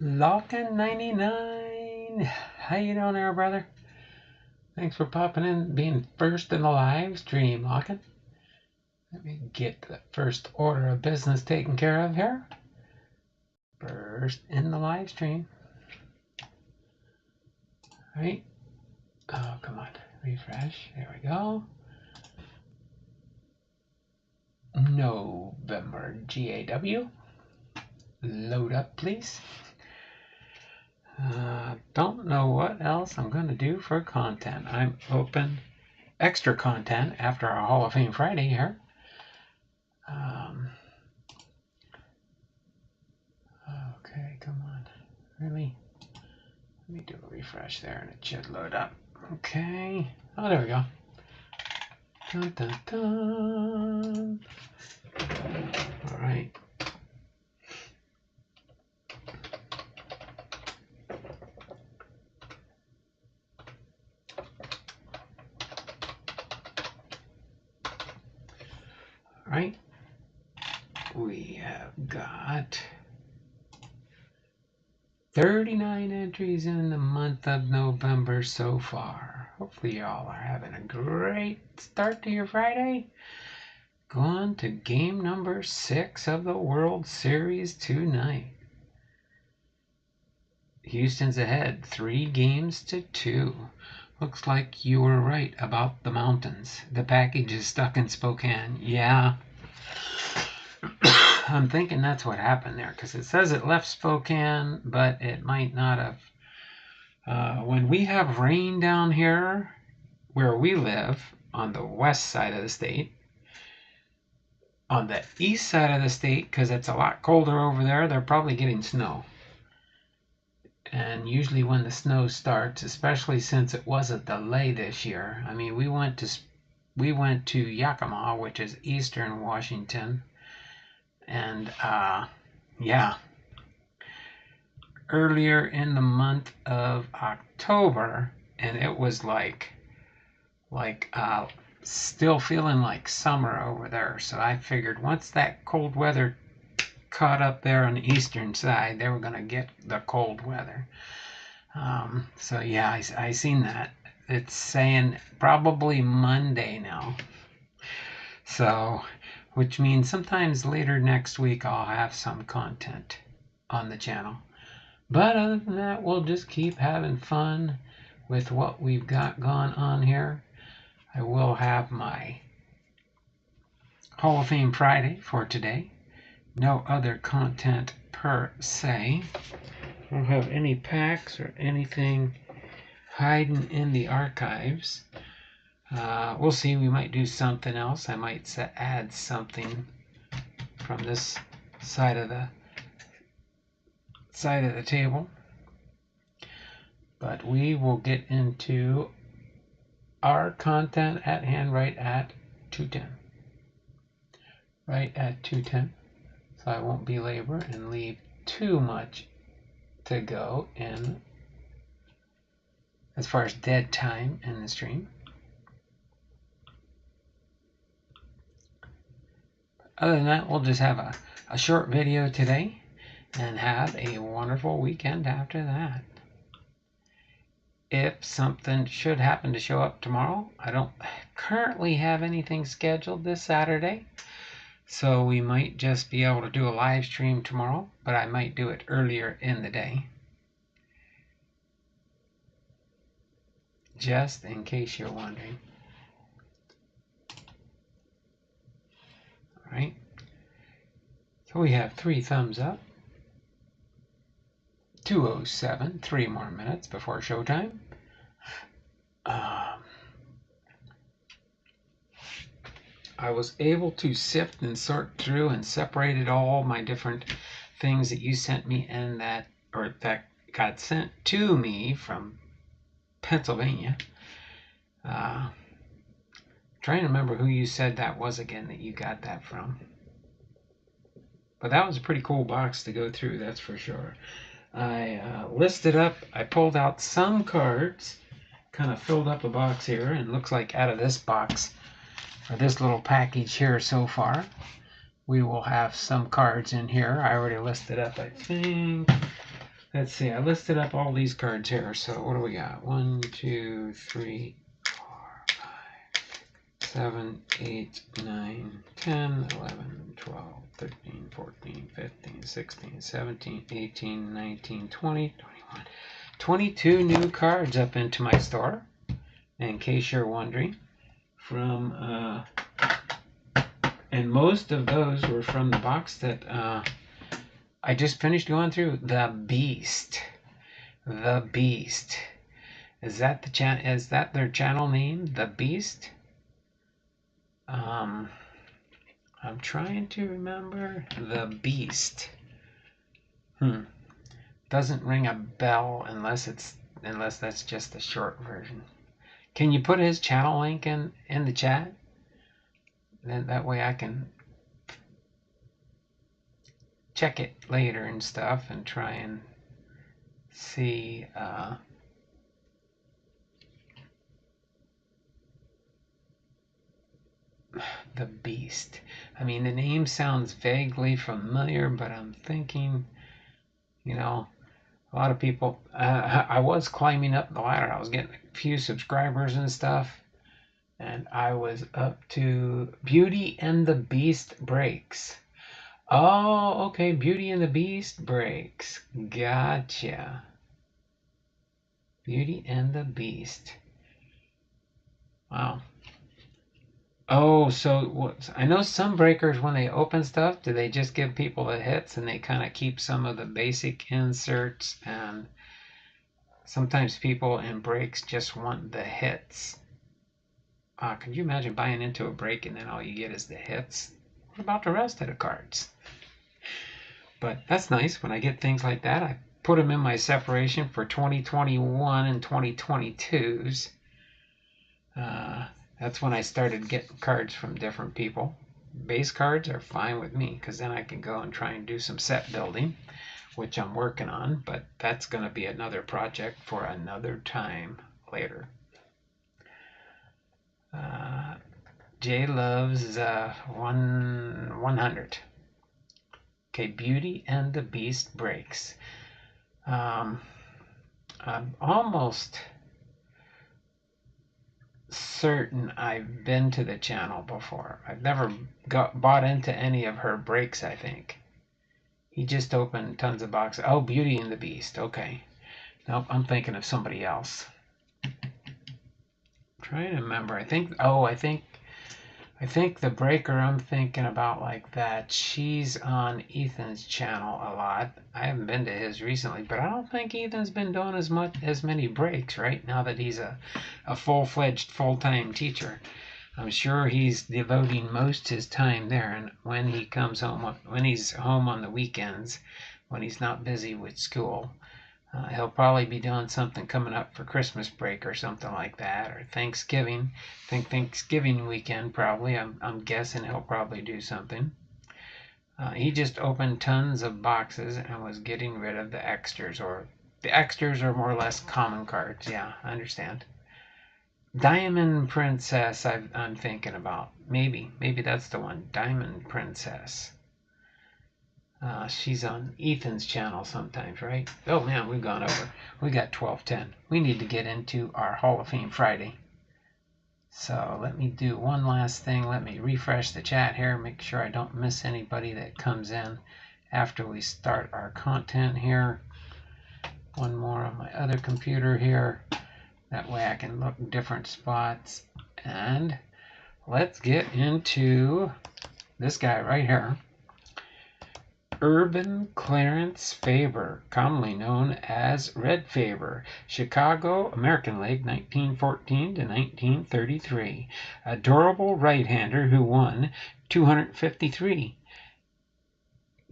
Lockin' 99. How you doing there, brother? Thanks for popping in, being first in the live stream, Lockin'. Let me get the first order of business taken care of here. First in the live stream. All right. Oh, come on. Refresh. There we go. November GAW. Load up, please. Don't know what else I'm going to do for content. I'm open extra content after our Hall of Fame Friday here. Okay, come on. Really? Let me do a refresh there and it should load up. Okay. Oh, there we go. Dun, dun, dun. All right. All right. We have got 39 entries in the month of November so far. Hopefully y'all are having a great start to your Friday. Going to game number 6 of the World Series tonight. Houston's ahead 3-2. Looks like you were right about the mountains. The package is stuck in Spokane. Yeah. I'm thinking that's what happened there, because it says it left Spokane, but it might not have. When we have rain down here where we live on the west side of the state, on the east side of the state, because it's a lot colder over there, they're probably getting snow. And usually when the snow starts, especially since it was a delay this year, I mean, we went to Yakima, which is eastern Washington. And yeah, earlier in the month of October, and it was like still feeling like summer over there. So I figured once that cold weather caught up there on the eastern side, they were going to get the cold weather. So yeah, I seen that. It's saying probably Monday now. So, which means sometimes later next week I'll have some content on the channel. But other than that, we'll just keep having fun with what we've got going on here. I will have my Hall of Fame Friday for today. No other content per se. I don't have any packs or anything hiding in the archives. We'll see. We might do something else. I might add something from this side of the table. But we will get into our content at hand right at 2:10. Right at 2:10. So I won't belabor and leave too much to go in as far as dead time in the stream. Other than that, we'll just have a short video today and have a wonderful weekend after that. If something should happen to show up tomorrow, I don't currently have anything scheduled this Saturday, so we might just be able to do a live stream tomorrow, but I might do it earlier in the day, just in case you're wondering. All right, so we have 3 thumbs up. 2:07, 3 more minutes before showtime. I was able to sift and sort through and separated all my different things that you sent me and that got sent to me from Pennsylvania. Trying to remember who you said that was again that you got that from. But that was a pretty cool box to go through, that's for sure. I listed up, I pulled out some cards, kind of filled up a box here, and looks like out of this box, or this little package here so far, we will have some cards in here. I already listed up, I think, let's see, I listed up all these cards here. So what do we got? 1, 2, 3, 4, 5, 7, 8, 9, 10, 11, 12, 13, 14, 15, 16, 17, 18, 19, 20, 21, 22 new cards up into my store. In case you're wondering, and most of those were from the box that I just finished going through. The Beast. The Beast. Is that their channel name? The Beast? I'm trying to remember. The Beast. Doesn't ring a bell unless that's just a short version. Can you put his channel link in the chat? Then that way I can check it later and stuff and try and see the Beast. I mean, the name sounds vaguely familiar, but I'm thinking, a lot of people, I was climbing up the ladder. I was getting a few subscribers and stuff, and I was up to Beauty and the Beast Breaks. Oh, okay, Beauty and the Beast Breaks. Gotcha. Beauty and the Beast. Wow. Oh, so I know some breakers, when they open stuff, do they just give people the hits and they kind of keep some of the basic inserts, and sometimes people in breaks just want the hits. Could you imagine buying into a break and then all you get is the hits? What about the rest of the cards? But that's nice. When I get things like that, I put them in my separation for 2021 and 2022s. That's when I started getting cards from different people. Base cards are fine with me, because then I can go and try and do some set building, which I'm working on, but that's going to be another project for another time later. Jay loves 100. Okay, Beauty and the Beast Breaks. I'm almost certain I've been to the channel before. I've never bought into any of her breaks, I think. He just opened tons of boxes. Oh, Beauty and the Beast. Okay. Nope, I'm thinking of somebody else. I'm trying to remember. I think the breaker I'm thinking about like that, she's on Ethan's channel a lot. I haven't been to his recently, but I don't think Ethan's been doing as many breaks right now that he's a full-fledged full-time teacher. I'm sure he's devoting most his time there, and when he comes home, when he's home on the weekends, when he's not busy with school, he'll probably be doing something coming up for Christmas break or something like that, or Thanksgiving. I think Thanksgiving weekend probably. I'm guessing he'll probably do something. He just opened tons of boxes and was getting rid of the extras, or the extras are more or less common cards. Yeah, I understand. Diamond Princess, I'm thinking about. Maybe that's the one. Diamond Princess. She's on Ethan's channel sometimes, right? Oh man, we've gone over. We got 12:10. We need to get into our Hall of Fame Friday. So let me do one last thing. Let me refresh the chat here, make sure I don't miss anybody that comes in after we start our content here. One more on my other computer here. That way I can look different spots. And let's get into this guy right here. Urban Clarence Faber, commonly known as Red Faber, Chicago American League 1914 to 1933. A durable right-hander who won 253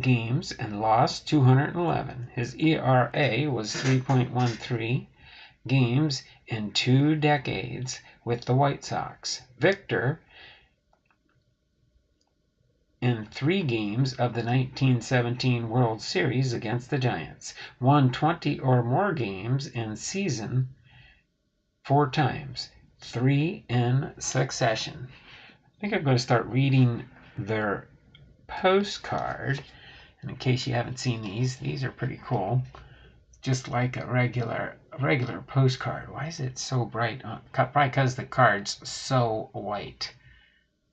games and lost 211. His ERA was 3.13 games in 2 decades with the White Sox. Victor in 3 games of the 1917 World Series against the Giants. Won 20 or more games in season 4 times, 3 in succession. I think I'm going to start reading their postcard. And in case you haven't seen these are pretty cool. just like a regular postcard. Why is it so bright? Probably because the card's so white.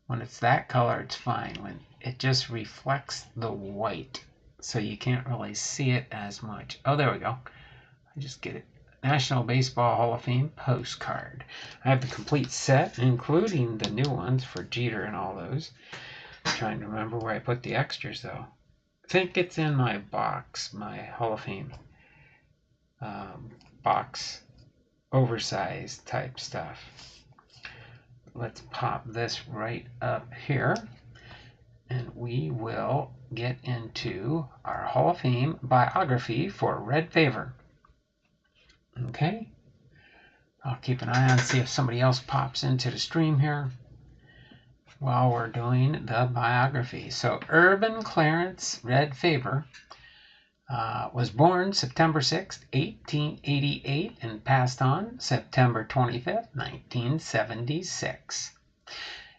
When it's that color, it's fine. When it just reflects the white, so you can't really see it as much. Oh, there we go. I just get it. National Baseball Hall of Fame postcard. I have the complete set, including the new ones for Jeter and all those. I'm trying to remember where I put the extras, though. I think it's in my box, my Hall of Fame box, oversized type stuff. Let's pop this right up here, and we will get into our Hall of Fame biography for Red Faber. Okay, I'll keep an eye on, see if somebody else pops into the stream here while we're doing the biography. So Urban Clarence Red Faber was born September 6, 1888, and passed on September 25, 1976,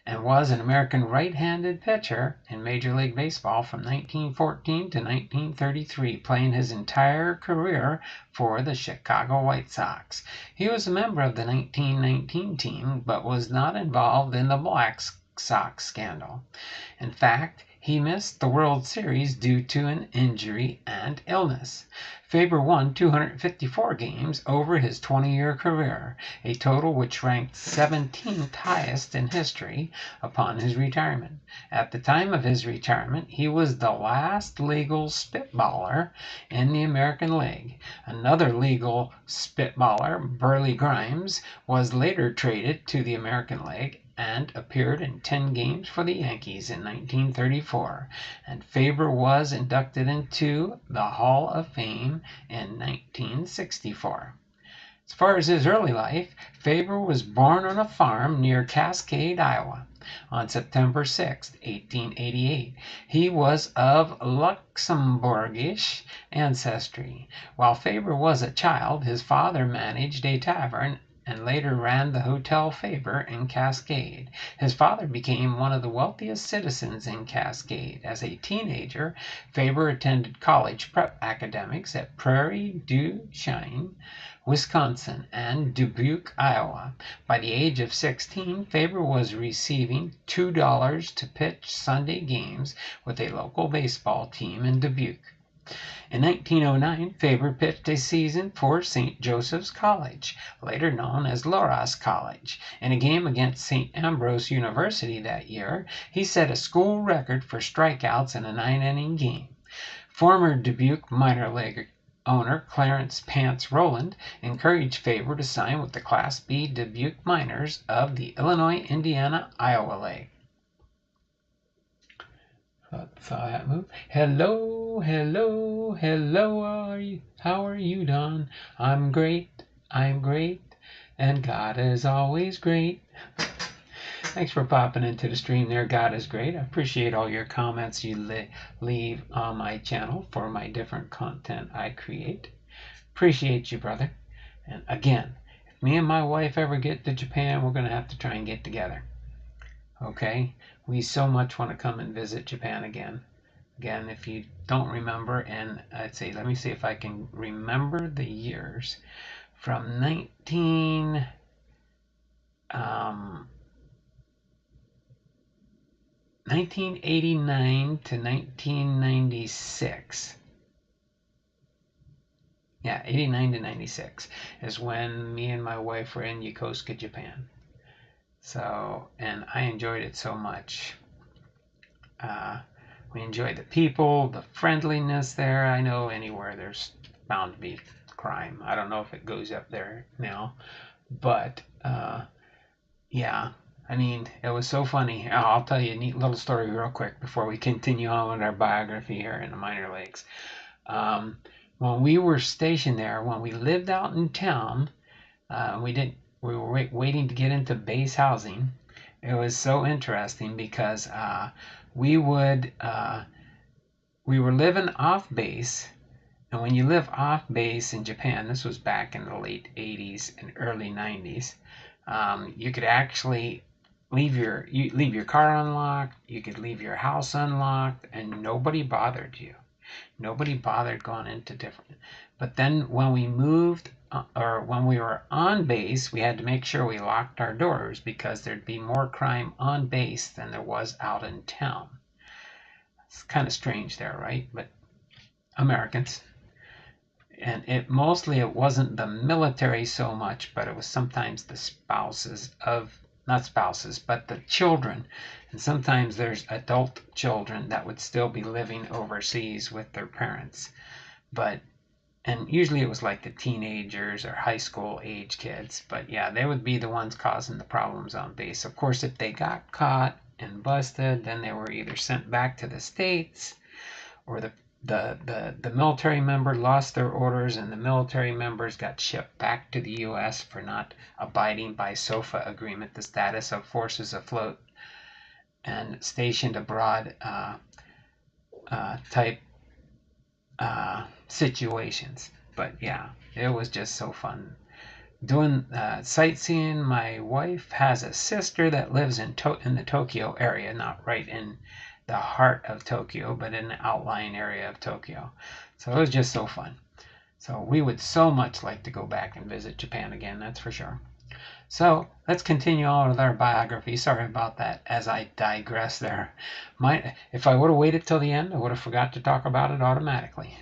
and was an American right-handed pitcher in Major League Baseball from 1914 to 1933, playing his entire career for the Chicago White Sox. He was a member of the 1919 team, but was not involved in the Black Sox scandal. In fact, he missed the World Series due to an injury and illness. Faber won 254 games over his 20-year career, a total which ranked 17th highest in history upon his retirement. At the time of his retirement, he was the last legal spitballer in the American League. Another legal spitballer, Burleigh Grimes, was later traded to the American League and appeared in 10 games for the Yankees in 1934, and Faber was inducted into the Hall of Fame in 1964. As far as his early life, Faber was born on a farm near Cascade, Iowa, on September 6, 1888. He was of Luxembourgish ancestry. While Faber was a child, his father managed a tavern and later ran the Hotel Faber in Cascade. His father became one of the wealthiest citizens in Cascade. As a teenager, Faber attended college prep academics at Prairie du Chien, Wisconsin, and Dubuque, Iowa. By the age of 16, Faber was receiving $2 to pitch Sunday games with a local baseball team in Dubuque. In 1909, Faber pitched a season for St. Joseph's College, later known as Loras College. In a game against St. Ambrose University that year, he set a school record for strikeouts in a 9-inning game. Former Dubuque minor league owner Clarence Pants Rowland encouraged Faber to sign with the Class B Dubuque Miners of the Illinois-Indiana-Iowa League. Saw that move. Hello, hello, hello, how are you, Don? I'm great, and God is always great. Thanks for popping into the stream there. God is great. I appreciate all your comments you leave on my channel for my different content I create. Appreciate you, brother. And again, if me and my wife ever get to Japan, we're going to have to try and get together. Okay? We so much want to come and visit Japan again. Again, if you don't remember, and I'd say, let me see if I can remember the years. From 1989 to 1996. Yeah, 89 to 96 is when me and my wife were in Yokosuka, Japan. So, and I enjoyed it so much. We enjoyed the people, the friendliness there. I know anywhere there's bound to be crime. I don't know if it goes up there now, but yeah, I mean, it was so funny. I'll tell you a neat little story real quick before we continue on with our biography here in the minor leagues. When we were stationed there, when we lived out in town, we were waiting to get into base housing. It was so interesting because we were living off base, and when you live off base in Japan, this was back in the late 80s and early 90s, you could actually leave your car unlocked, you could leave your house unlocked, and nobody bothered you. Nobody bothered going into different. But then when we moved, or when we were on base, we had to make sure we locked our doors because there'd be more crime on base than there was out in town. It's kind of strange there, right? But Americans. And it wasn't the military so much, but it was sometimes the spouses of, not spouses, but the children. And sometimes there's adult children that would still be living overseas with their parents. And usually it was like the teenagers or high school age kids. But yeah, they would be the ones causing the problems on base. Of course, if they got caught and busted, then they were either sent back to the States, or the military member lost their orders and the military members got shipped back to the U.S. for not abiding by SOFA agreement, the status of forces afloat and stationed abroad type situations. But yeah, it was just so fun doing sightseeing. My wife has a sister that lives in the Tokyo area, not right in the heart of Tokyo, but in the outlying area of Tokyo. So it was just so fun. So we would so much like to go back and visit Japan again, that's for sure. So let's continue on with our biography. Sorry about that as I digress there. If I would have waited till the end, I would have forgot to talk about it automatically.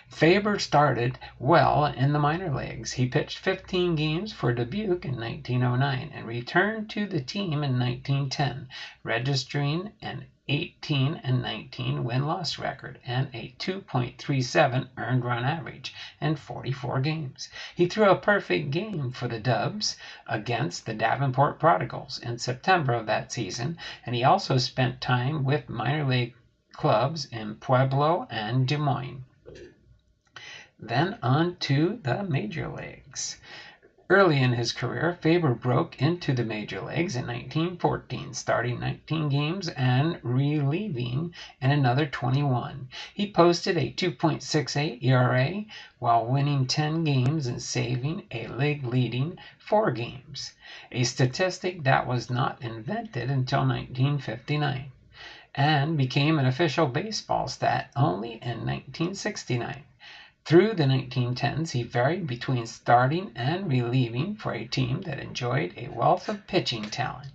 Faber started well in the minor leagues. He pitched 15 games for Dubuque in 1909 and returned to the team in 1910, registering an 18-19 win-loss record and a 2.37 earned run average in 44 games. He threw a perfect game for the Dubs against the Davenport Prodigals in September of that season, and he also spent time with minor league clubs in Pueblo and Des Moines. Then on to the major leagues. Early in his career, Faber broke into the major leagues in 1914, starting 19 games and relieving in another 21. He posted a 2.68 ERA while winning 10 games and saving a league-leading 4 games, a statistic that was not invented until 1959 and became an official baseball stat only in 1969. Through the 1910s, he varied between starting and relieving for a team that enjoyed a wealth of pitching talent.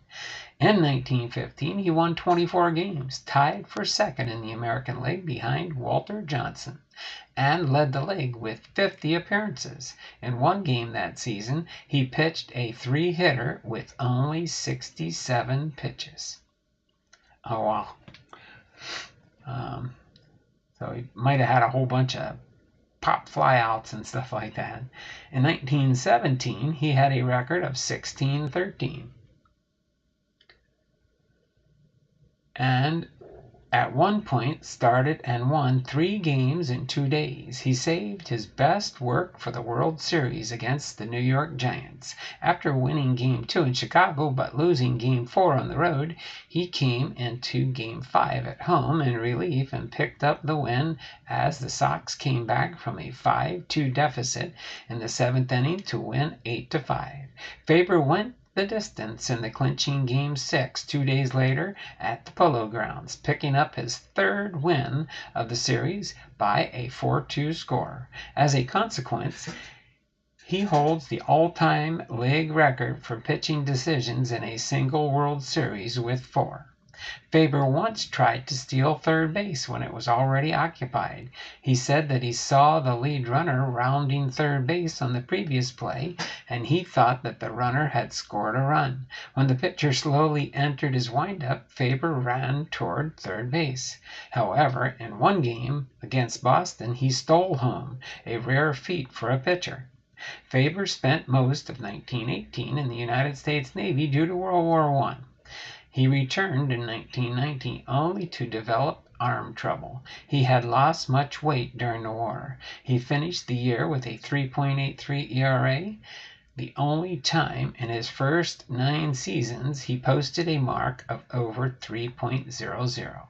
In 1915, he won 24 games, tied for second in the American League behind Walter Johnson, and led the league with 50 appearances. In one game that season, he pitched a 3-hitter with only 67 pitches. Oh, wow. So he might have had a whole bunch of pop flyouts and stuff like that. In 1917, he had a record of 16-13. And at one point started and won 3 games in 2 days. He saved his best work for the World Series against the New York Giants. After winning Game 2 in Chicago but losing Game 4 on the road, he came into Game 5 at home in relief and picked up the win as the Sox came back from a 5-2 deficit in the 7th inning to win 8-5. Faber went the distance in the clinching Game 6 2 days later at the Polo Grounds, picking up his 3rd win of the series by a 4-2 score. As a consequence, he holds the all-time league record for pitching decisions in a single World Series with 4. Faber once tried to steal third base when it was already occupied. He said that he saw the lead runner rounding third base on the previous play, and he thought that the runner had scored a run. When the pitcher slowly entered his windup, Faber ran toward third base. However, in one game against Boston, he stole home, a rare feat for a pitcher. Faber spent most of 1918 in the United States Navy due to World War I. He returned in 1919 only to develop arm trouble. He had lost much weight during the war. He finished the year with a 3.83 ERA, the only time in his first 9 seasons he posted a mark of over 3.00.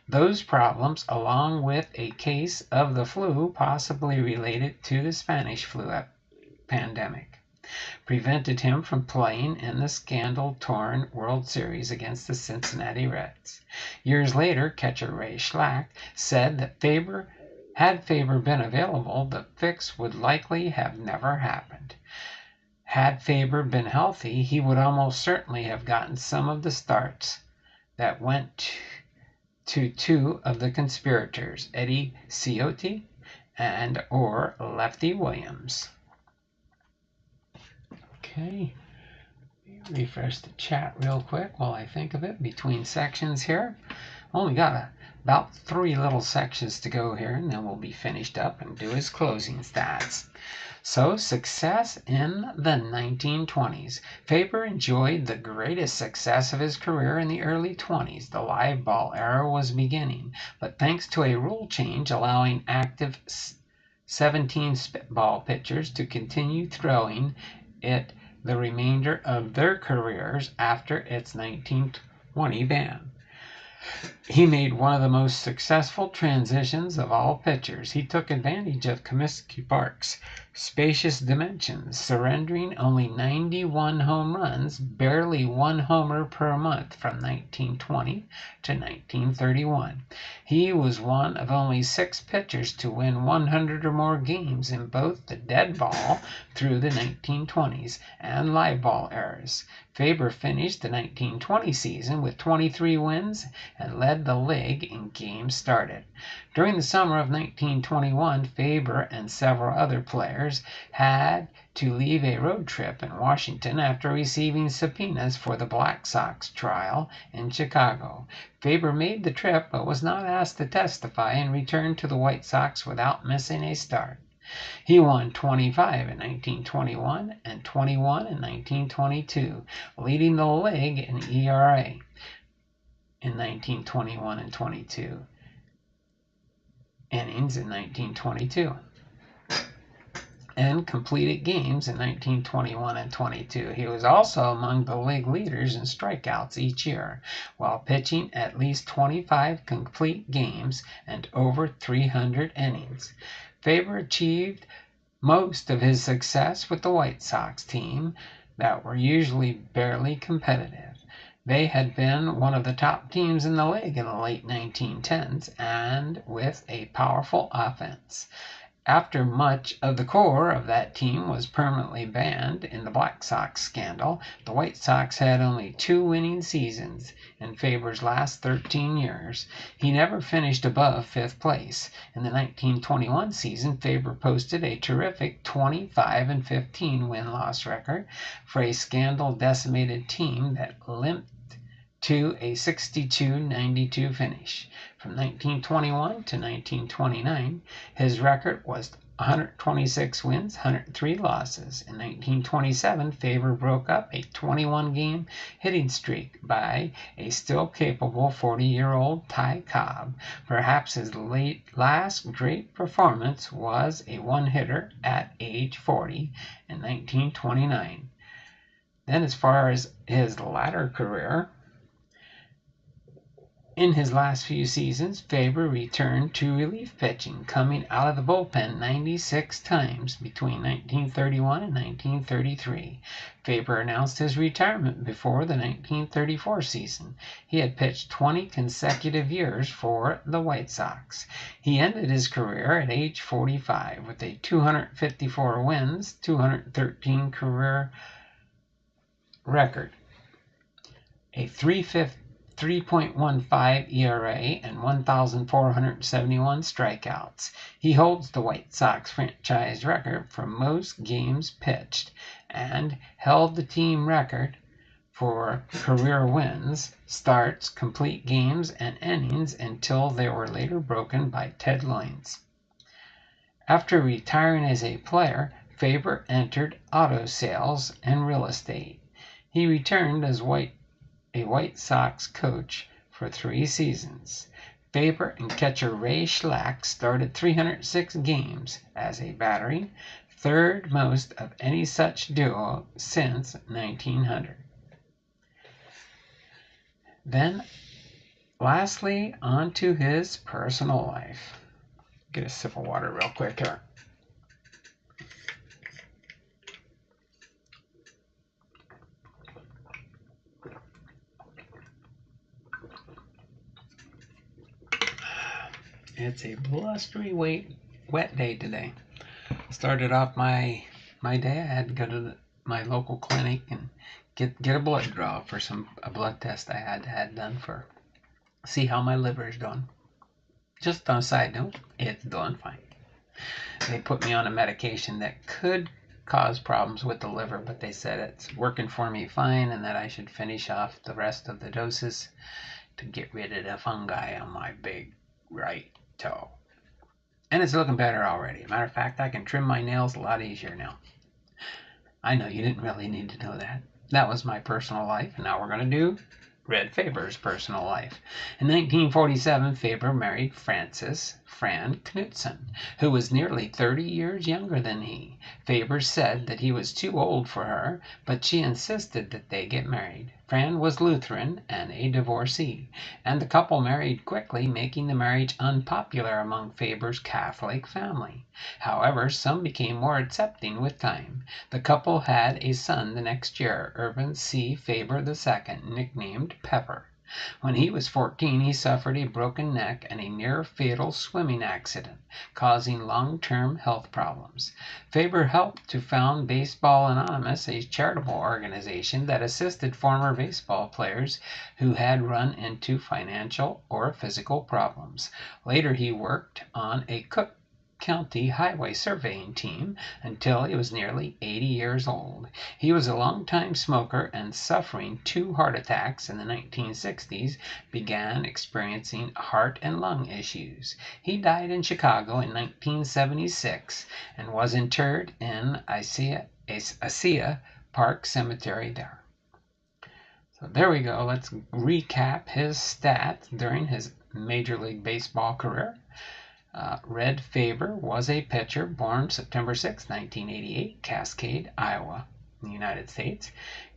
Those problems, along with a case of the flu possibly related to the Spanish flu pandemic, prevented him from playing in the scandal-torn World Series against the Cincinnati Reds. Years later, catcher Ray Schlack said that Faber Had Faber been available, the fix would likely have never happened. Had Faber been healthy, he would almost certainly have gotten some of the starts that went to two of the conspirators, Eddie Ciotti and or Lefty Williams. Okay, refresh the chat real quick while I think of it between sections here. Only got about 3 little sections to go here, and then we'll be finished up and do his closing stats. So, success in the 1920s. Faber enjoyed the greatest success of his career in the early 20s. The live ball era was beginning, but thanks to a rule change allowing active 17 spitball pitchers to continue throwing it the remainder of their careers after its 1920 ban. He made one of the most successful transitions of all pitchers. He took advantage of Comiskey Park's spacious dimensions, surrendering only 91 home runs, barely 1 homer per month from 1920 to 1931. He was one of only 6 pitchers to win 100 or more games in both the dead ball through the 1920s and live ball eras. Faber finished the 1920 season with 23 wins and led the league in games started. During the summer of 1921, Faber and several other players had to leave a road trip in Washington after receiving subpoenas for the Black Sox trial in Chicago. Faber made the trip but was not asked to testify and returned to the White Sox without missing a start. He won 25 in 1921 and 21 in 1922, leading the league in ERA in 1921 and 22 innings in 1922, and completed games in 1921 and 22. He was also among the league leaders in strikeouts each year, while pitching at least 25 complete games and over 300 innings. Faber achieved most of his success with the White Sox team that were usually barely competitive. They had been one of the top teams in the league in the late 1910s and with a powerful offense. After much of the core of that team was permanently banned in the Black Sox scandal, the White Sox had only 2 winning seasons in Faber's last 13 years. He never finished above 5th place. In the 1921 season, Faber posted a terrific 25-15 win-loss record for a scandal-decimated team that limped to a 62-92 finish. From 1921 to 1929, his record was 126 wins, 103 losses. In 1927, Faber broke up a 21-game hitting streak by a still capable 40-year-old Ty Cobb. Perhaps his last great performance was a one-hitter at age 40 in 1929. Then, as far as his latter career, in his last few seasons, Faber returned to relief pitching, coming out of the bullpen 96 times between 1931 and 1933. Faber announced his retirement before the 1934 season. He had pitched 20 consecutive years for the White Sox. He ended his career at age 45 with a 254 wins, 213 career record, a 3.15 ERA, and 1,471 strikeouts. He holds the White Sox franchise record for most games pitched and held the team record for career wins, starts, complete games, and innings until they were later broken by Ted Loynes. After retiring as a player, Faber entered auto sales and real estate. He returned as a White Sox coach for 3 seasons. Faber and catcher Ray Schlack started 306 games as a battery, third most of any such duo since 1900. Then, lastly, on to his personal life. Get a sip of water real quick here. It's a blustery wet day today. Started off my day. I had to go to my local clinic and get a blood draw for a blood test I had done for see how my liver is doing. Just on a side note, it's doing fine. They put me on a medication that could cause problems with the liver, but they said it's working for me fine and that I should finish off the rest of the doses to get rid of the fungi on my big right toe. And it's looking better already. Matter of fact, I can trim my nails a lot easier now. I know you didn't really need to know that. That was my personal life, and now we're going to do Red Faber's personal life. In 1947, Faber married Frances Fran Knutson, who was nearly 30 years younger than he. Faber said that he was too old for her, but she insisted that they get married. Fran was Lutheran and a divorcee, and the couple married quickly, making the marriage unpopular among Faber's Catholic family. However, some became more accepting with time. The couple had a son the next year, Irvin C. Faber II, nicknamed Pepper. When he was 14, he suffered a broken neck and a near-fatal swimming accident, causing long-term health problems. Faber helped to found Baseball Anonymous, a charitable organization that assisted former baseball players who had run into financial or physical problems. Later, he worked on a Cook County highway surveying team until he was nearly 80 years old. He was a long-time smoker and, suffering 2 heart attacks in the 1960s, began experiencing heart and lung issues. He died in Chicago in 1976 and was interred in Assia Park Cemetery there. So there we go. Let's recap his stats during his Major League Baseball career. Red Faber was a pitcher born September 6, 1988, Cascade, Iowa, in the United States.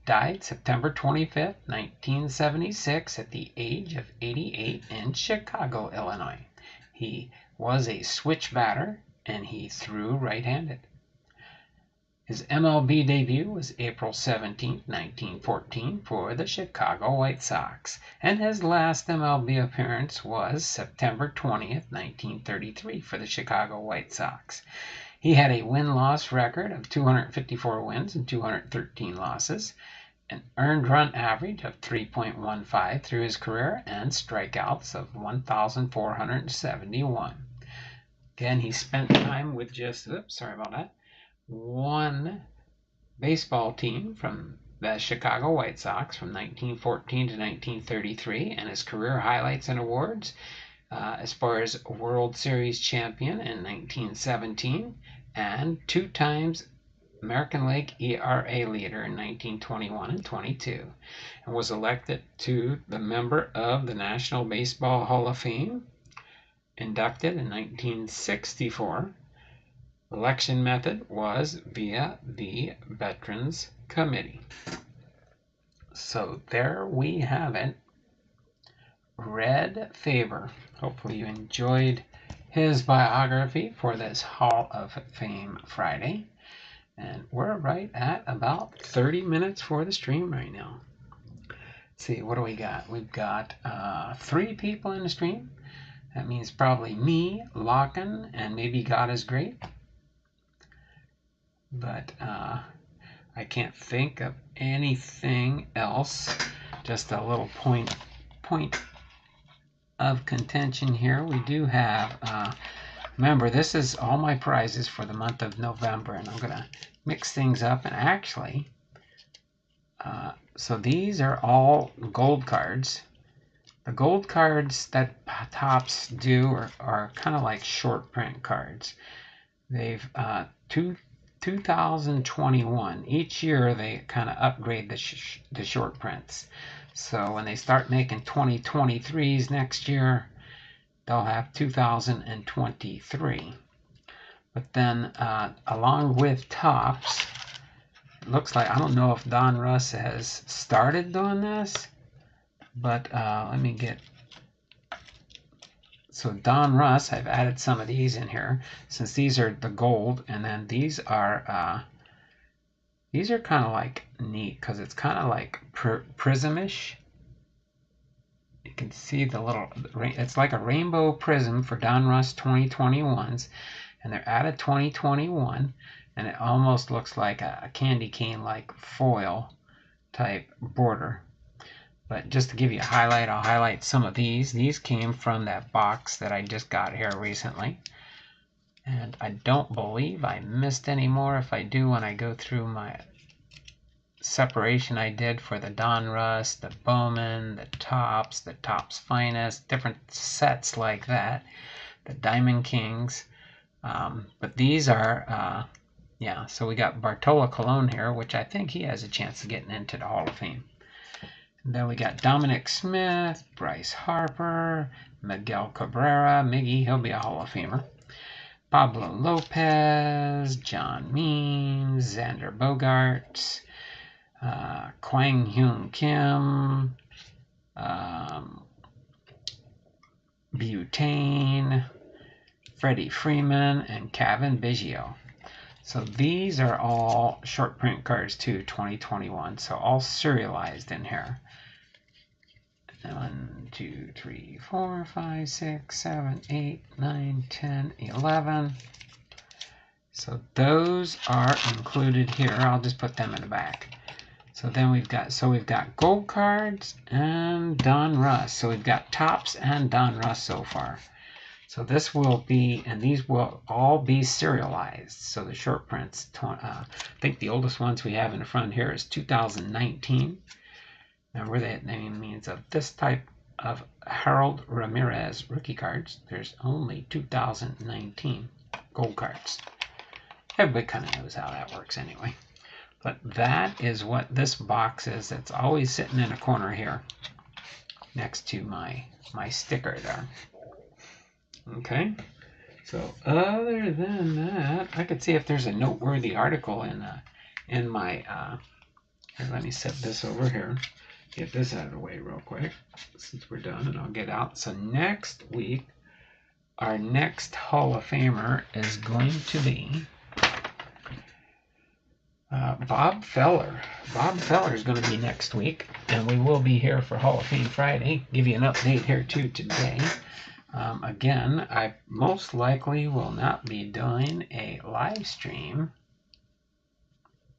Died September 25, 1976, at the age of 88 in Chicago, Illinois. He was a switch batter, and he threw right-handed. His MLB debut was April 17, 1914, for the Chicago White Sox, and his last MLB appearance was September 20, 1933, for the Chicago White Sox. He had a win-loss record of 254 wins and 213 losses, an earned run average of 3.15 through his career, and strikeouts of 1,471. Again, he spent time with just, one baseball team from the Chicago White Sox from 1914 to 1933, and his career highlights and awards as far as World Series champion in 1917 and 2 times American League ERA leader in 1921 and 22, and was elected to the member of the National Baseball Hall of Fame, inducted in 1964. Election method was via the Veterans Committee. So there we have it. Red Faber. Hopefully you enjoyed his biography for this Hall of Fame Friday. And we're right at about 30 minutes for the stream right now. Let's see, what do we got? We've got 3 people in the stream. That means probably me, Locken, and maybe God is Great. But I can't think of anything else. Just a little point of contention here. We do have, remember, this is all my prizes for the month of November, and I'm going to mix things up. And actually, so these are all gold cards. The gold cards that Topps do are kind of like short print cards. They've 2021. Each year they kind of upgrade the short prints. So when they start making 2023s next year, they'll have 2023. But then along with Topps, it looks like, I don't know if Don Russ has started doing this, but let me get, so Don Russ, I've added some of these in here, since these are the gold, and then these are kind of like neat, because it's kind of like prismish. You can can see the little, it's like a rainbow prism for Donruss 2021s, and they're out of 2021, and it almost looks like a candy cane like foil type border. But just to give you a highlight, I'll highlight some of these. These came from that box that I just got here recently. And I don't believe I missed any more. If I do, when I go through my separation I did for the Donruss, the Bowman, the Topps Finest, different sets like that, the Diamond Kings. But these are, yeah, so we got Bartolo Colon here, which I think he has a chance of getting into the Hall of Fame. And then we got Dominic Smith, Bryce Harper, Miguel Cabrera. Miggy, he'll be a Hall of Famer. Pablo Lopez, John Means, Xander Bogaerts, Kwang Hyun Kim, Butane, Freddie Freeman, and Kevin Biggio. So these are all short print cards too, 2021. So all serialized in here. 1, 2, 3, 4, 5, 6, 7, 8, 9, 10, 11. So those are included here. I'll just put them in the back. So then we've got gold cards and Donruss. So we've got Topps and Donruss so far. So this will be, and these will all be serialized. So the short prints, I think the oldest ones we have in the front here is 2019. Remember that name means of this type of Harold Ramirez rookie cards, there's only 2019 gold cards. Everybody kind of knows how that works anyway. But that is what this box is. It's always sitting in a corner here next to my sticker there. Okay, so other than that, I could see if there's a noteworthy article in my, here, let me set this over here. Get this out of the way real quick since we're done, and I'll get out. So next week, our next Hall of Famer is going to be Bob Feller. Bob Feller is going to be next week, and we will be here for Hall of Fame Friday. Give you an update here too today. Again, I most likely will not be doing a live stream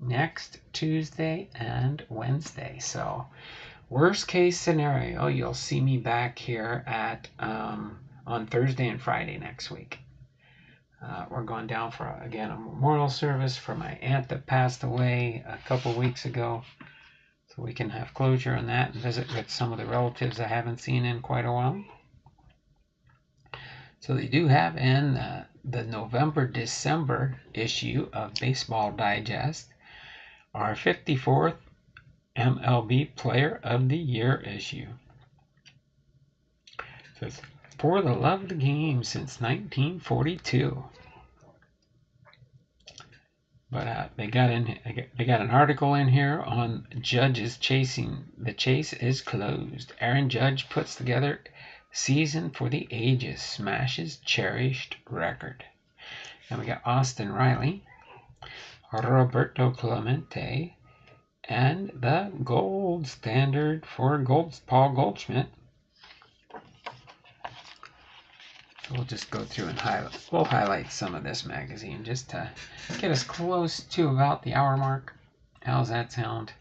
next Tuesday and Wednesday. So worst case scenario, you'll see me back here at on Thursday and Friday next week. We're going down for, again, a memorial service for my aunt that passed away a couple weeks ago. So we can have closure on that and visit with some of the relatives I haven't seen in quite a while. So they do have in the November-December issue of Baseball Digest our 54th MLB Player of the Year issue. So it's for the love of the game since 1942. But they got an article in here on Judge's chasing. The chase is closed. Aaron Judge puts together season for the ages, smashes cherished record. Then we got Austin Riley, Roberto Clemente, and the gold standard for Paul Goldschmidt. So we'll just go through and highlight some of this magazine just to get us close to about the hour mark. How's that sound?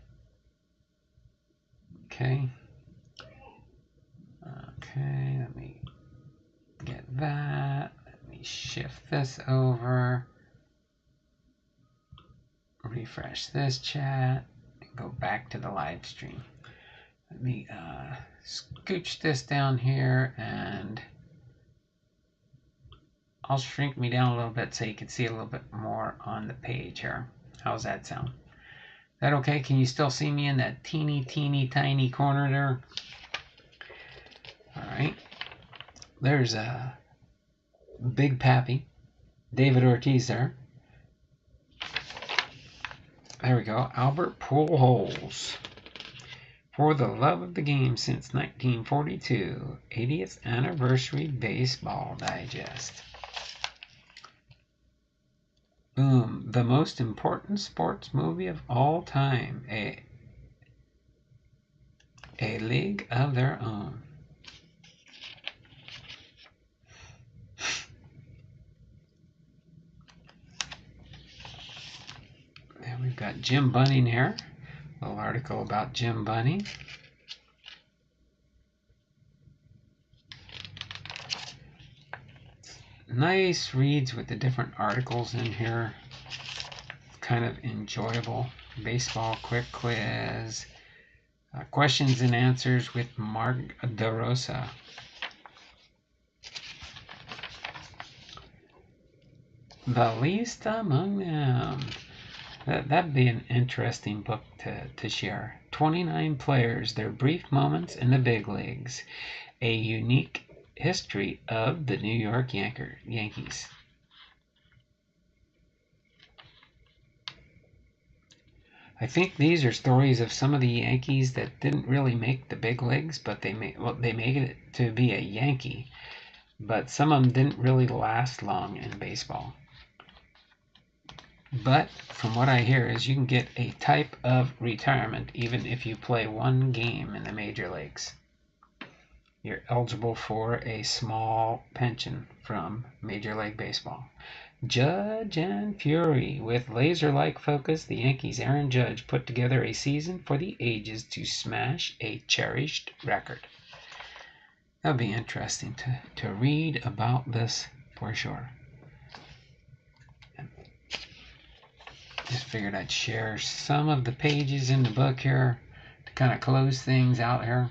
Okay. Okay, let me get that. Let me shift this over. Refresh this chat and go back to the live stream. Let me scooch this down here, and I'll shrink me down a little bit so you can see a little bit more on the page here. How's that sound? Is that okay? Can you still see me in that teeny tiny corner there? All right. There's a Big Pappy, David Ortiz there. There we go. Albert Pujols. For the love of the game since 1942, 80th anniversary Baseball Digest. Boom. The most important sports movie of all time. A League of Their Own. got Jim Bunning here. A little article about Jim Bunning. Nice reads with the different articles in here. Kind of enjoyable. Baseball quick quiz. Questions and answers with Mark DeRosa. The Least Among Them. That'd be an interesting book to share. 29 players, their brief moments in the big leagues. A unique history of the New York Yankees. I think these are stories of some of the Yankees that didn't really make the big leagues, but they made it to be a Yankee. But some of them didn't really last long in baseball. But from what I hear is you can get a type of retirement even if you play one game in the major leagues. You're eligible for a small pension from Major League Baseball. Judge and Fury. With laser-like focus, the Yankees' Aaron Judge put together a season for the ages to smash a cherished record. That'll be interesting to read about this for sure. Just figured I'd share some of the pages in the book here to kind of close things out here.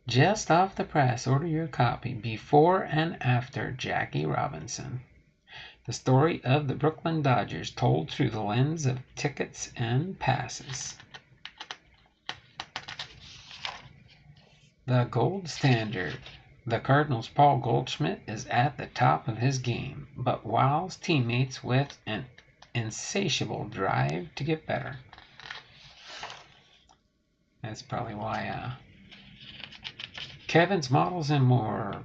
Just off the press, order your copy. Before and After Jackie Robinson. The story of the Brooklyn Dodgers told through the lens of tickets and passes. The gold standard. The Cardinals' Paul Goldschmidt is at the top of his game, but wows teammates with an insatiable drive to get better. That's probably why Kevin's Models and More.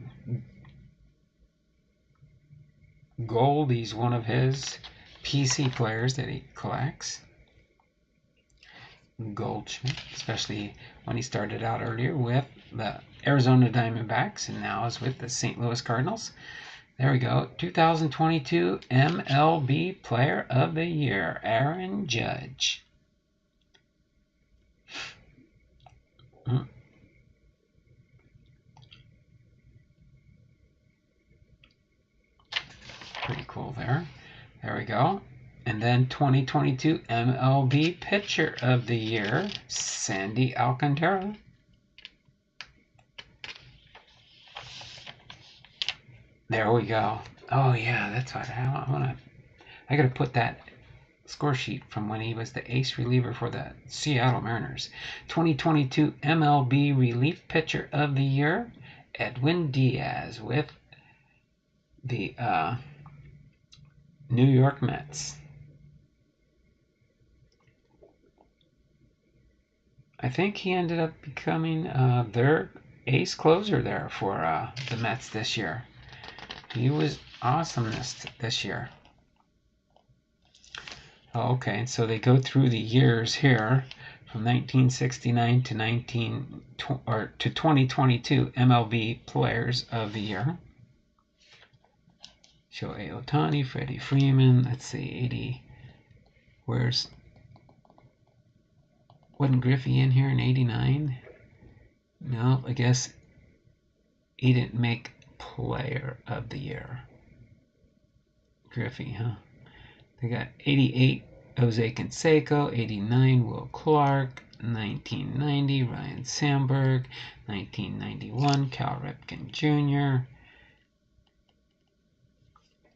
Goldie's one of his PC players that he collects. Goldschmidt, especially when he started out earlier with the Arizona Diamondbacks and now is with the St. Louis Cardinals. There we go. 2022 MLB Player of the Year, Aaron Judge. Pretty cool there. There we go. And then 2022 MLB Pitcher of the Year, Sandy Alcantara. There we go. Oh yeah, that's what I gotta put that score sheet from when he was the ace reliever for the Seattle Mariners. 2022 MLB Relief Pitcher of the Year, Edwin Diaz with the New York Mets. I think he ended up becoming their ace closer there for the Mets this year. He was awesomeness this year. Okay, so they go through the years here from 1969 to 2022 MLB Players of the Year. Shohei Ohtani, Freddie Freeman. Let's see, 80. Wasn't Griffey in here in 89? No, I guess he didn't make Player of the Year. Griffey, huh? They got 88, Jose Canseco. 89, Will Clark. 1990, Ryan Sandberg. 1991, Cal Ripken Jr.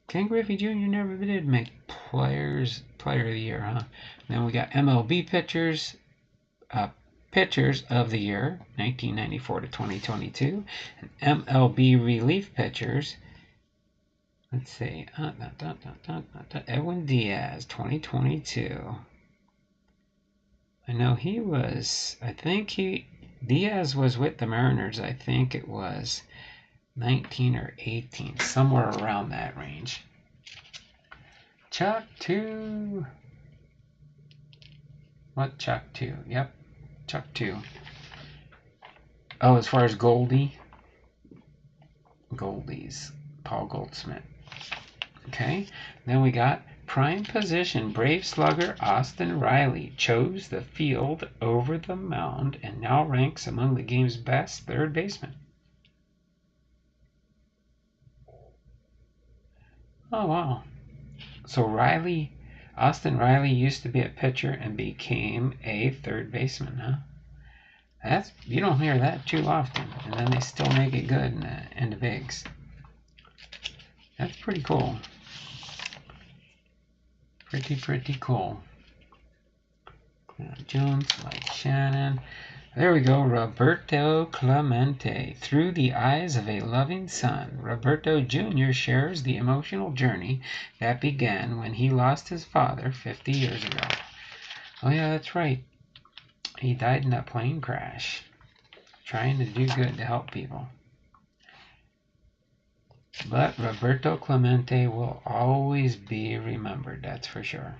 Ken Griffey Jr. never did make Player of the Year, huh? Then we got MLB pitchers of the Year, 1994 to 2022, and MLB relief pitchers. Let's see, Edwin Diaz, 2022. I know Diaz was with the Mariners. I think it was 19 or 18, somewhere around that range. Chuck 2. What Chuck 2? Yep, Chuck 2. Oh, as far as Goldie's, Paul Goldschmidt. Okay, then we got prime position, brave slugger Austin Riley chose the field over the mound and now ranks among the game's best third basemen. Oh, wow. So Austin Riley used to be a pitcher and became a third baseman, huh? You don't hear that too often, and then they still make it good in the bigs. That's pretty cool. Pretty cool. Jones, Mike Shannon. There we go. Roberto Clemente. Through the eyes of a loving son, Roberto Jr. shares the emotional journey that began when he lost his father 50 years ago. Oh yeah, that's right. He died in a plane crash, trying to do good to help people. But Roberto Clemente will always be remembered, that's for sure.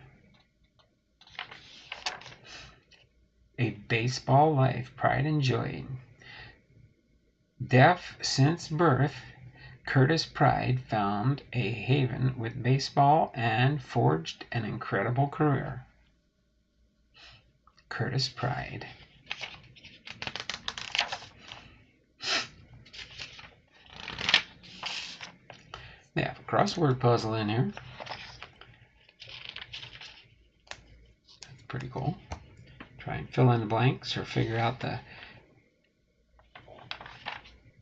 A baseball life, pride and joy. Deaf since birth, Curtis Pride found a haven with baseball and forged an incredible career. Curtis Pride. They have a crossword puzzle in here. That's pretty cool. Try and fill in the blanks or figure out the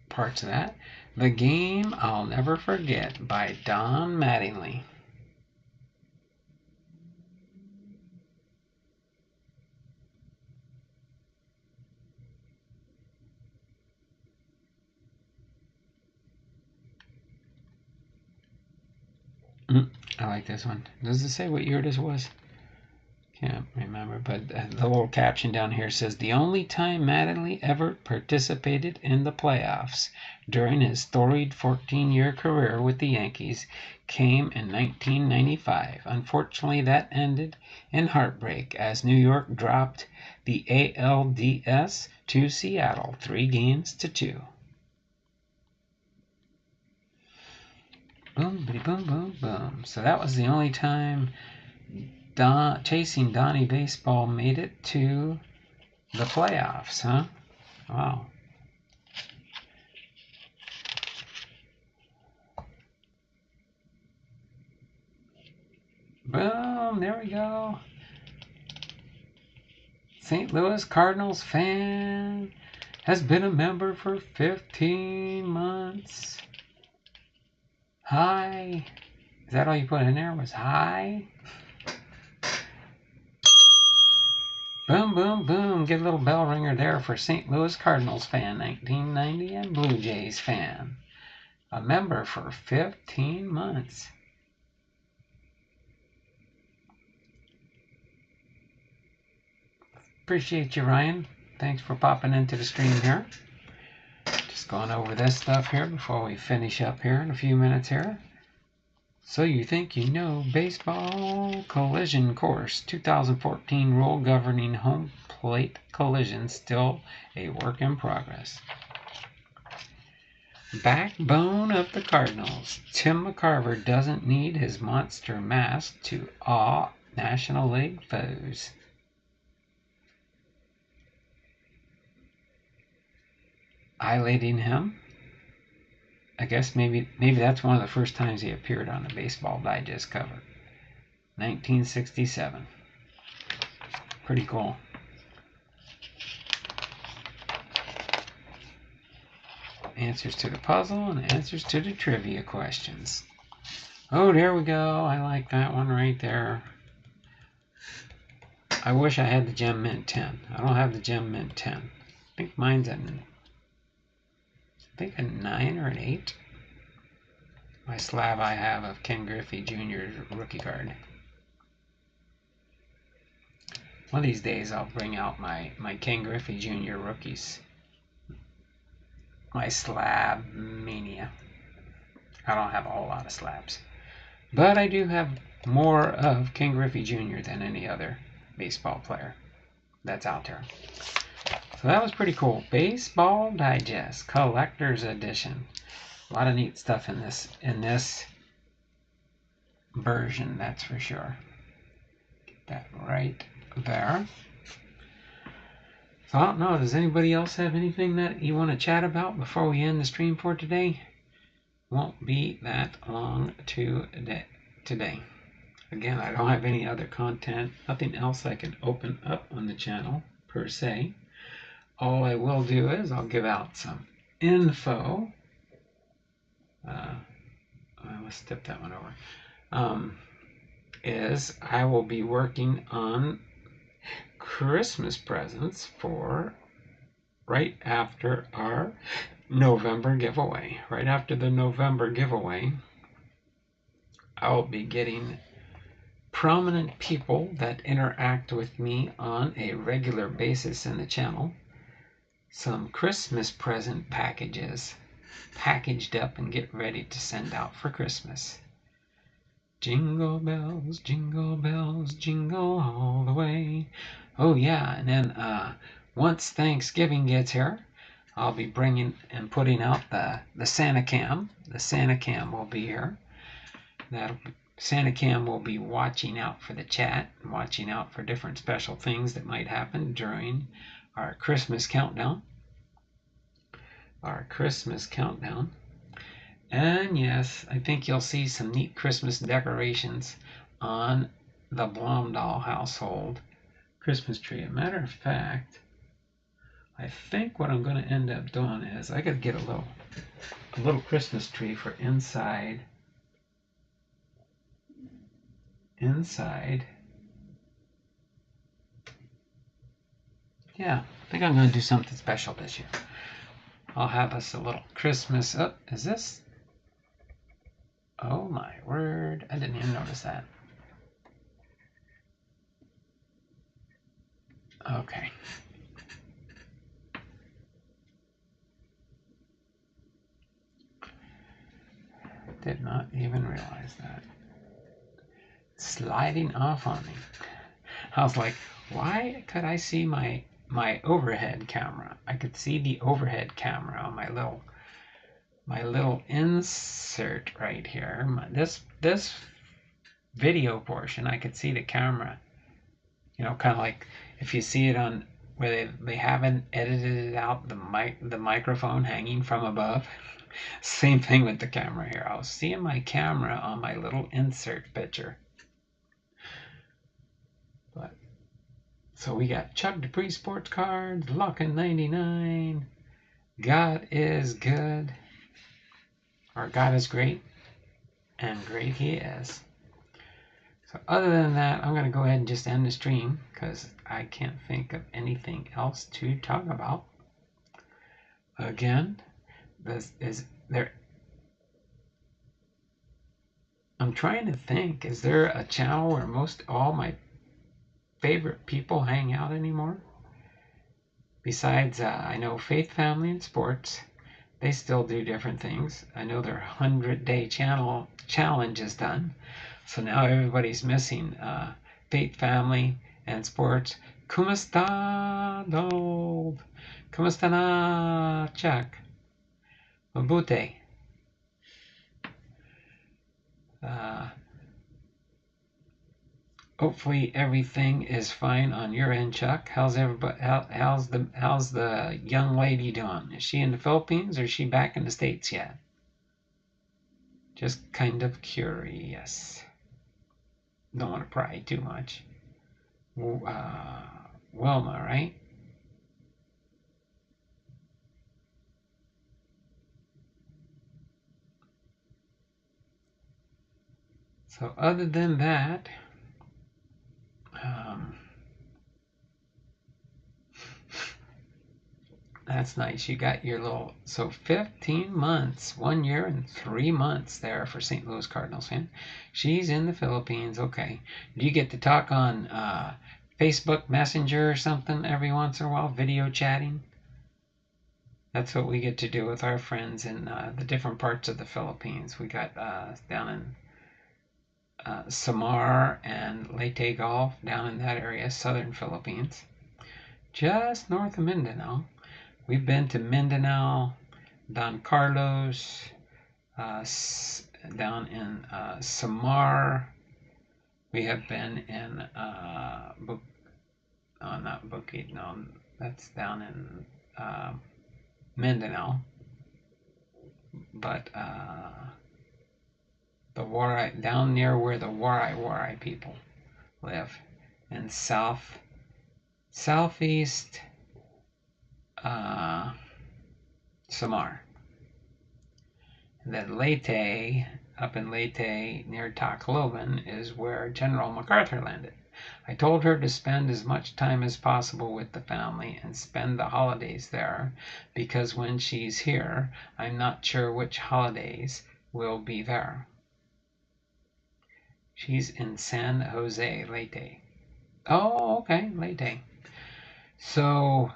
parts of that. The Game I'll Never Forget by Don Mattingly. I like this one. Does it say what year this was? Can't remember, but the little caption down here says, the only time Mattingly ever participated in the playoffs during his storied 14-year career with the Yankees came in 1995. Unfortunately, that ended in heartbreak as New York dropped the ALDS to Seattle 3-2. Boom, bitty, boom, boom, boom. So that was the only time Chasing Donnie Baseball made it to the playoffs, huh? Wow. Boom, there we go. St. Louis Cardinals fan has been a member for 15 months. Hi. Is that all you put in there? Was hi? Boom, boom, boom. Get a little bell ringer there for St. Louis Cardinals fan, 1990, and Blue Jays fan. A member for 15 months. Appreciate you, Ryan. Thanks for popping into the stream here. Just going over this stuff here before we finish up here in a few minutes here. So you think you know baseball collision course 2014 rule governing home plate collisions still a work in progress. Backbone of the Cardinals. Tim McCarver doesn't need his monster mask to awe National League foes. Highlighting him. I guess maybe that's one of the first times he appeared on the Baseball Digest cover. 1967. Pretty cool. Answers to the puzzle and answers to the trivia questions. Oh, there we go. I like that one right there. I wish I had the Gem Mint 10. I don't have the Gem Mint 10. I think mine's a 9 or an 8. My slab I have of Ken Griffey Jr.'s rookie card. One of these days I'll bring out my Ken Griffey Jr. rookies. My slab mania. I don't have a whole lot of slabs. But I do have more of Ken Griffey Jr. than any other baseball player that's out there. So that was pretty cool. Baseball Digest Collector's Edition. A lot of neat stuff in this version, that's for sure. Get that right there. So I don't know, does anybody else have anything that you want to chat about before we end the stream for today? Won't be that long today. Again, I don't have any other content, nothing else I can open up on the channel per se. All I will do is I'll give out some info. Let's step that one over. Is I will be working on Christmas presents for right after our November giveaway. Right after the November giveaway, I'll be getting prominent people that interact with me on a regular basis in the channel some Christmas present packages packaged up and get ready to send out for Christmas. Jingle bells, jingle all the way. Oh yeah, and then once Thanksgiving gets here, I'll be bringing and putting out the Santa Cam. The Santa Cam will be here. Santa Cam will be watching out for the chat, watching out for different special things that might happen during our Christmas countdown. And yes, I think you'll see some neat Christmas decorations on the Blomdahl household Christmas tree. As a matter of fact, I think what I'm going to end up doing is I got to get a little Christmas tree for inside. Yeah, I think I'm going to do something special this year. I'll have us a little Christmas. Oh, is this? Oh my word, I didn't even notice that. Okay. Did not even realize that. Sliding off on me. I was like, why could I see my overhead camera? I could see the overhead camera on my little insert right here. This video portion, I could see the camera. You know, kind of like if you see it on where they haven't edited it out, the microphone hanging from above. Same thing with the camera here. I was seeing my camera on my little insert picture. But so we got Chuck Dupree sports cards, Lockin' 99. God is good. Or God is great. And great he is. So other than that, I'm going to go ahead and just end the stream because I can't think of anything else to talk about. Again, I'm trying to think, is there a channel where all my favorite people hang out anymore? Besides, I know Faith, Family, and Sports. They still do different things. I know their 100-day challenge is done. So now everybody's missing Faith, Family, and Sports. ¿Cómo está, Donald? ¿Cómo está, Chuck? Mabute. Hopefully everything is fine on your end, Chuck. How's everybody? How's the young lady doing? Is she in the Philippines or is she back in the States yet? Just kind of curious. Don't want to pry too much. Wilma, right? So other than that, that's nice. You got your little, so 15 months, 1 year and 3 months there for St. Louis Cardinals fan. She's in the Philippines. Okay. Do you get to talk on Facebook Messenger or something every once in a while? Video chatting? That's what we get to do with our friends in the different parts of the Philippines. We got down in Samar and Leyte Gulf, down in that area, southern Philippines. Just north of Mindanao. We've been to Mindanao, Don Carlos, down in Samar. We have been in not Bukit, no, that's down in Mindanao. But the Warai, down near where the Warai people live, in southeast Samar. And then Leyte, up in Leyte near Tacloban, is where General MacArthur landed. I told her to spend as much time as possible with the family and spend the holidays there, because when she's here, I'm not sure which holidays will be there. She's in San Jose, Leyte. Oh, okay, Leyte. So,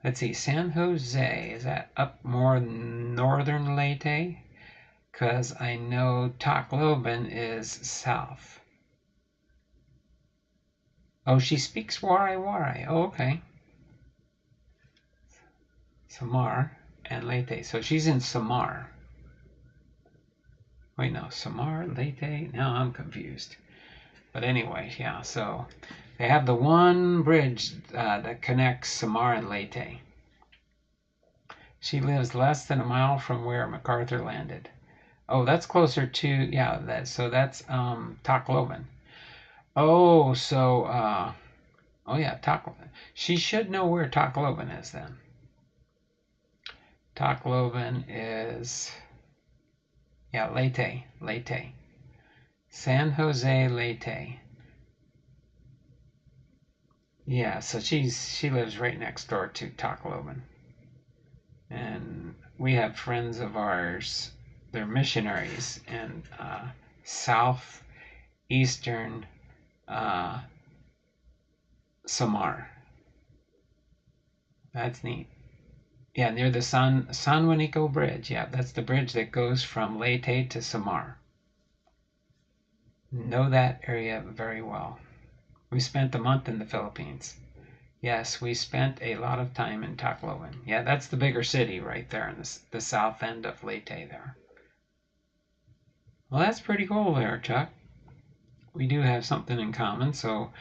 let's see, San Jose, is that up more northern Leyte? Because I know Tacloban is south. Oh, she speaks Warai. Oh, okay. Samar and Leyte. So she's in Samar. Wait, no, Samar, Leyte. Now I'm confused. But anyway, yeah, so they have the one bridge that connects Samar and Leyte. She lives less than a mile from where MacArthur landed. Oh, that's closer to, yeah, that's Tacloban. Oh, so, oh yeah, Tacloban. She should know where Tacloban is then. Tacloban is, yeah, Leyte. San Jose, Leyte. Yeah, so she lives right next door to Tacloban. And we have friends of ours, they're missionaries in southeastern Samar. That's neat. Yeah, near the San Juanico Bridge. Yeah, that's the bridge that goes from Leyte to Samar. Know that area very well. We spent a month in the Philippines. Yes, we spent a lot of time in Tacloban. Yeah, that's the bigger city right there in the south end of Leyte there. Well, that's pretty cool there, Chuck. We do have something in common. So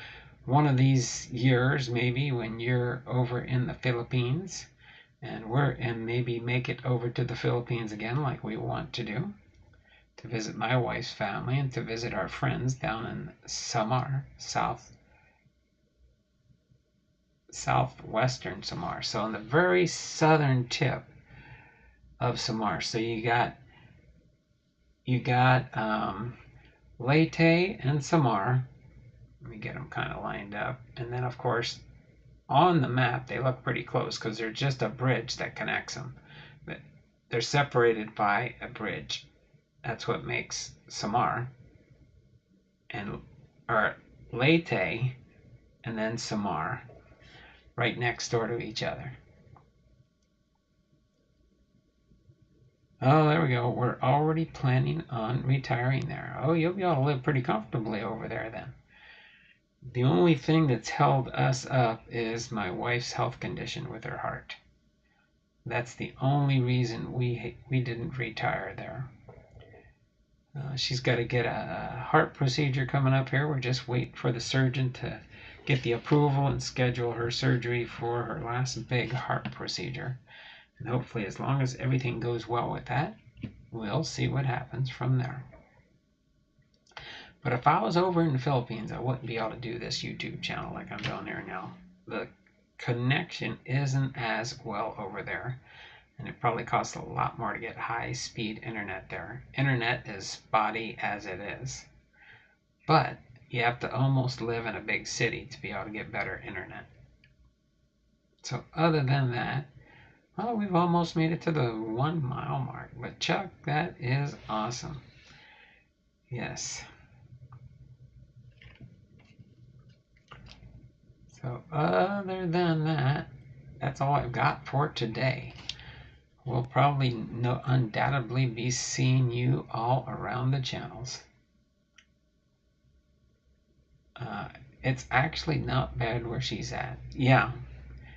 one of these years, maybe when you're over in the Philippines, and maybe make it over to the Philippines again like we want to do, to visit my wife's family and to visit our friends down in Samar, southwestern Samar. So on the very southern tip of Samar. So you got Leyte and Samar. Let me get them kind of lined up. And then, of course, on the map, they look pretty close because there's just a bridge that connects them. But they're separated by a bridge. That's what makes Samar or Leyte and then Samar right next door to each other. Oh, there we go. We're already planning on retiring there. Oh, you'll be able to live pretty comfortably over there then. The only thing that's held us up is my wife's health condition with her heart. That's the only reason we didn't retire there. She's got to get a heart procedure coming up here. We're just waiting for the surgeon to get the approval and schedule her surgery for her last big heart procedure. And hopefully, as long as everything goes well with that, we'll see what happens from there. But if I was over in the Philippines, I wouldn't be able to do this YouTube channel like I'm doing here now. The connection isn't as well over there, and it probably costs a lot more to get high-speed internet there. Internet is spotty as it is. But you have to almost live in a big city to be able to get better internet. So other than that, well, we've almost made it to the 1 mile mark. But Chuck, that is awesome. Yes. So other than that, that's all I've got for today. We'll probably undoubtedly be seeing you all around the channels. It's actually not bad where she's at. Yeah,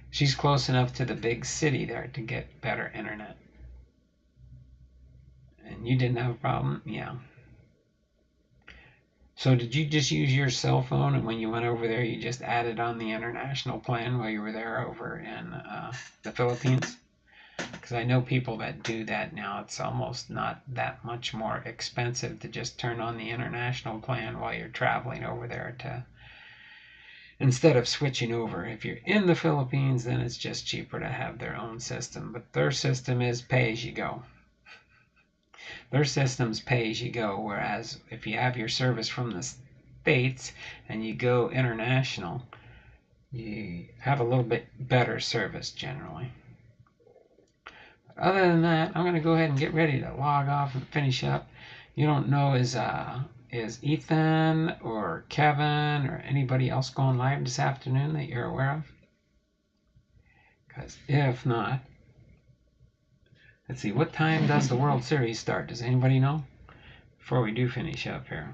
she's close enough to the big city there to get better internet. And You didn't have a problem? Yeah. So did you just use your cell phone, and when you went over there, you just added on the international plan while you were there over in the Philippines? Because I know people that do that now. It's almost not that much more expensive to just turn on the international plan while you're traveling over there to, instead of switching over. If you're in the Philippines, then it's just cheaper to have their own system. But their system is pay as you go. Their system's pay as you go, whereas if you have your service from the States and you go international, you have a little bit better service generally. Other than that, I'm going to go ahead and get ready to log off and finish up. You don't know, is Ethan or Kevin or anybody else going live this afternoon that you're aware of? Because if not, let's see, what time does the World Series start? Does anybody know? Before we do finish up here.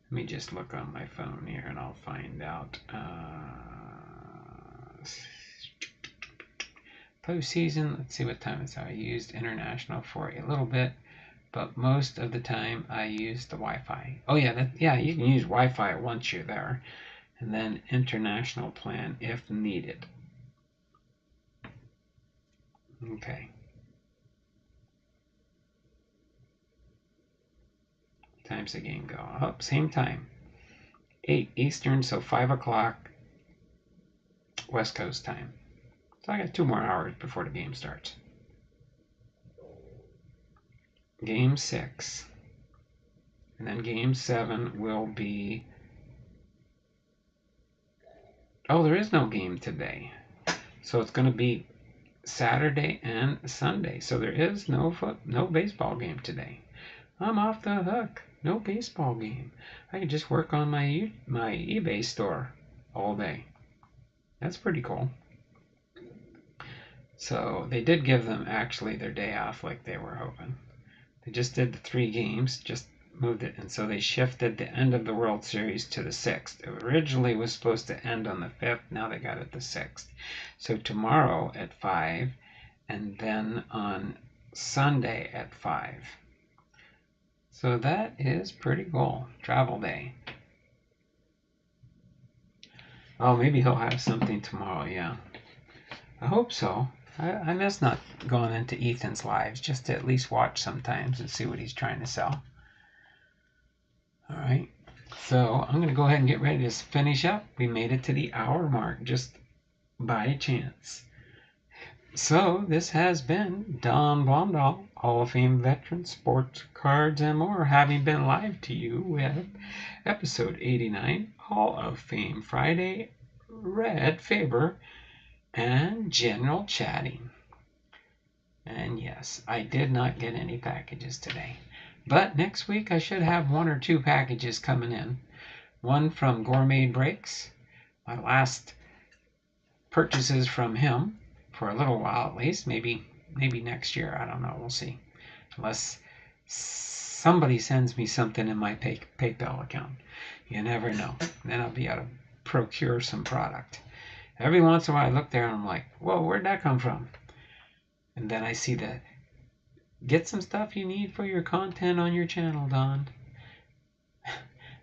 Let me just look on my phone here and I'll find out. Postseason, let's see what time it's. I used international for a little bit, but most of the time I use the Wi-Fi. Oh yeah, you can use Wi-Fi once you're there, and then international plan if needed. Okay. Time's the game go? Oh, same time. 8 Eastern, so 5 o'clock West Coast time. So I got 2 more hours before the game starts. Game 6. And then game 7 will be... Oh, there is no game today. So it's going to be Saturday and Sunday. So there is no baseball game today. I'm off the hook. No baseball game. I can just work on my eBay store all day. That's pretty cool. So they did give them actually their day off like they were hoping. They just did the 3 games, just moved it, and so they shifted the end of the World Series to the 6th. It originally was supposed to end on the 5th, now they got it the 6th. So tomorrow at 5, and then on Sunday at 5. So that is pretty cool. Travel day. Oh, maybe he'll have something tomorrow, yeah. I hope so. I miss not going into Ethan's lives, just to at least watch sometimes and see what he's trying to sell. Alright, so I'm going to go ahead and get ready to finish up. We made it to the hour mark, just by chance. So, this has been Don Blondal, Hall of Fame veteran, sports, cards, and more, having been live to you with episode 89, Hall of Fame Friday, Red Faber, and general chatting. And yes, I did not get any packages today. But next week I should have 1 or 2 packages coming in. One from Gourmet Breaks, my last purchases from him for a little while at least. Maybe next year. I don't know. We'll see. Unless somebody sends me something in my PayPal account. You never know. Then I'll be able to procure some product. Every once in a while I look there and I'm like, whoa, where'd that come from? And then I see that, get some stuff you need for your content on your channel, Don.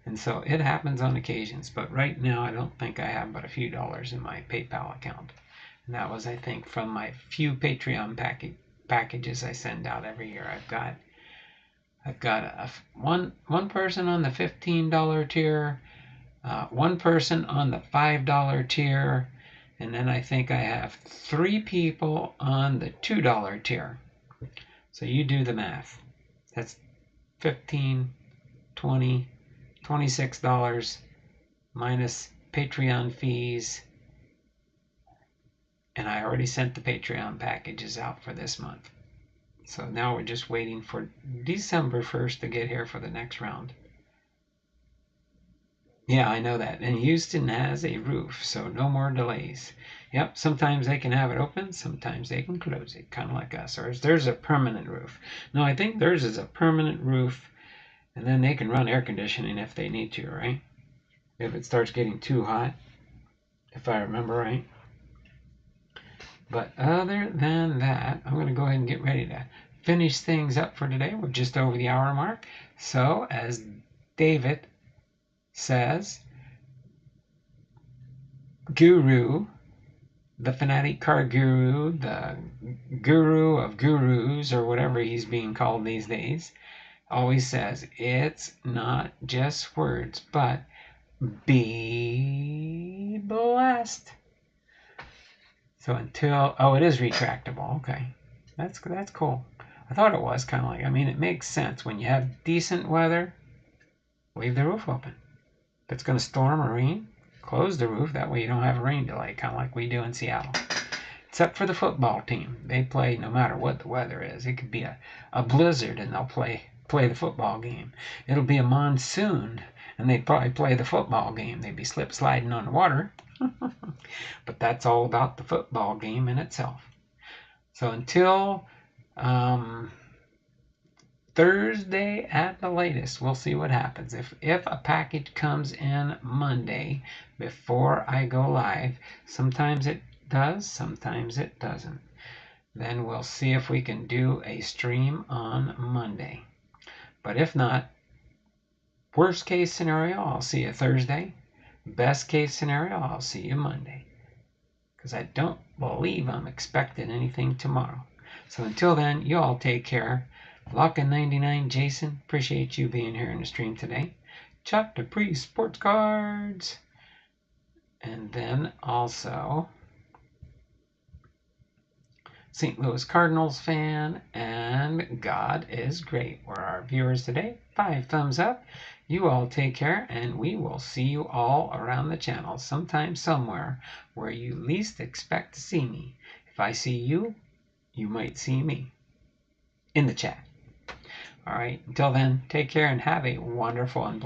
And so it happens on occasions, but right now I don't think I have but a few dollars in my PayPal account. And that was, I think, from my few Patreon packages I send out every year. I've got one person on the $15 tier, one person on the $5 tier, and then I think I have 3 people on the $2 tier. So you do the math. That's $15, $20, $26 minus Patreon fees. And I already sent the Patreon packages out for this month. So now we're just waiting for December 1st to get here for the next round. Yeah, I know that. And Houston has a roof, so no more delays. Yep, sometimes they can have it open, sometimes they can close it, kind of like us. Or there's a permanent roof. No, I think theirs is a permanent roof, and then they can run air conditioning if they need to, right? If it starts getting too hot, if I remember right. But other than that, I'm going to go ahead and get ready to finish things up for today. We're just over the hour mark. So, as David says, Guru, the fanatic car guru, the guru of gurus, or whatever he's being called these days, always says, it's not just words, but be blessed. So until, oh, it is retractable. Okay, that's cool. I thought it was kind of like, I mean, it makes sense. When you have decent weather, leave the roof open. If it's going to storm or rain, close the roof. That way you don't have a rain delay, kind of like we do in Seattle. Except for the football team. They play no matter what the weather is. It could be a blizzard and they'll play the football game. It'll be a monsoon and they'd probably play the football game. They'd be slip sliding on the water. But that's all about the football game in itself. So until Thursday at the latest, we'll see what happens. If a package comes in Monday before I go live, sometimes it does, sometimes it doesn't. Then we'll see if we can do a stream on Monday. But if not, worst case scenario, I'll see you Thursday. Best case scenario, I'll see you Monday. Because I don't believe I'm expecting anything tomorrow. So until then, you all take care. Lockin 99 Jason, appreciate you being here in the stream today. Chuck Dupree Sports Cards. And then also St. Louis Cardinals fan and God is Great were our viewers today. 5 thumbs up. You all take care, and we will see you all around the channel sometime somewhere where you least expect to see me. If I see you, you might see me in the chat. All right, until then, take care and have a wonderful and blessed